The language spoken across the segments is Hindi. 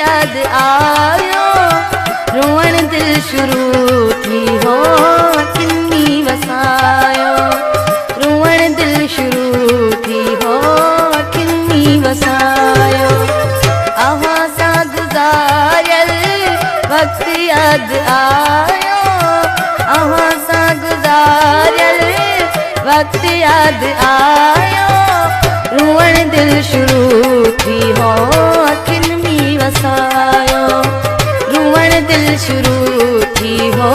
याद आयो, रोवण दिल शुरू थी हो किन्नी वसायो, रोवण दिल शुरू थी हो किन्नी वसायो। अवां सां गुज़ारियल वक्त याद आयो, अवां सां गुज़ारियल वक्त याद आयो, रोवण दिल शुरू थी हो किन्नी वसायो, रोवण दिल शुरू थी हो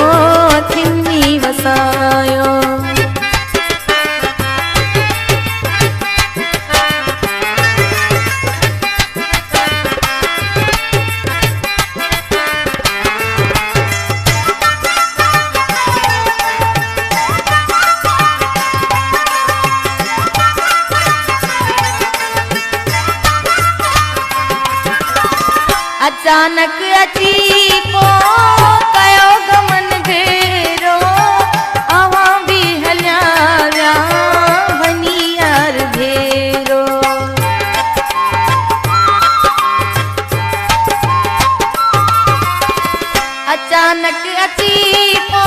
किन्नी वसायो। अचानक अची पो कयो गमन घेरो, अवां भी हलिया विया वञी यार भेरो। अचानक अची पो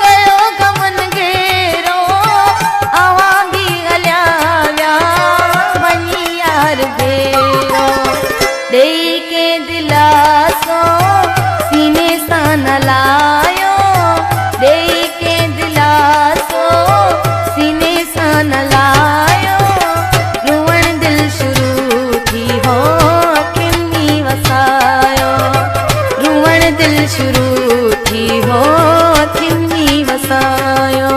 कयो गमन घेरो, अवां भी हलिया विया वञी यार भेरो। ॾेई के दिलासो सीने सां न लायो, ॾेई के दिलासो सीने सां न लायो, रोवण दिल शुरू थी हो किन्नी वसायो, रोवण दिल शुरू थी हो किन्नी वसायो।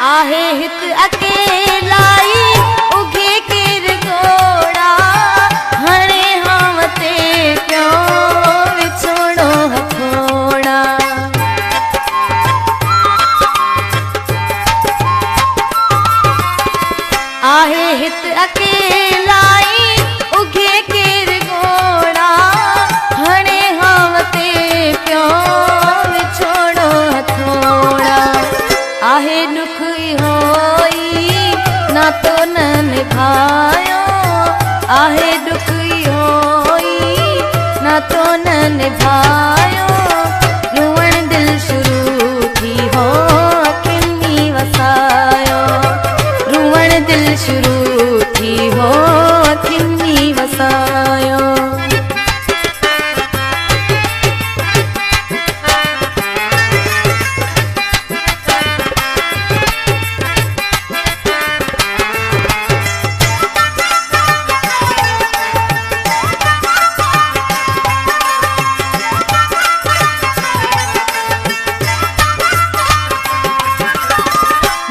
आहे हित अकेलाई उगे केर गोड़ा, हणे हावते पियो विछोड़ो हथोड़ा। आहे हित अकेलाई उगे केर गोड़ा, हणे हावते पियो विछोड़ो हथोड़ा। आहे दुख होई ना तो न निभायो, आहे दुख होई ना तो न निभायो, रोवण दिल शुरू थी हो किन्नी वसायो, रोवण दिल शुरू थी हो किन्नी वसायो।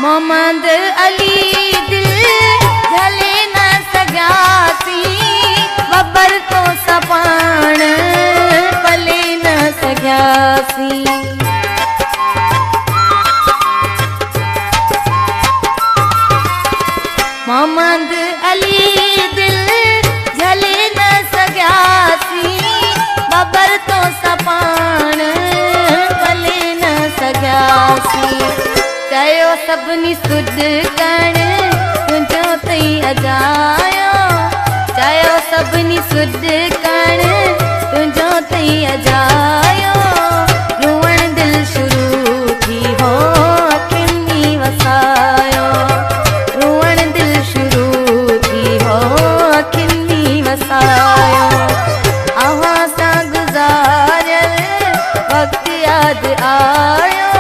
मोहम्मद अली दिल झले न सघियासी, बबर तो सपाण पले न सघियासी। मोहम्मद अली दिल झले न सघियासी, बबर तो सपाण पले न सघियासी। चयो सभिनी सुध कण तुंहिंजो तई अजायो, चयो सभिनी सुध कण तुंहिंजो तई अजायो, रोवण दिल शुरू थी हो किन्नी वसायो, रोवण दिल शुरू थी हो किन्नी वसायो। अवां सां गुज़ारियल वक्त याद आयो,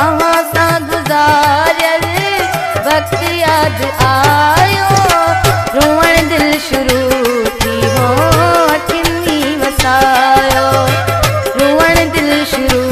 अवां सां गुज़ारियल वक्त याद आयो, रोवण दिल शुरू थी हो किन्नी वसायो, रोवण दिल शुरू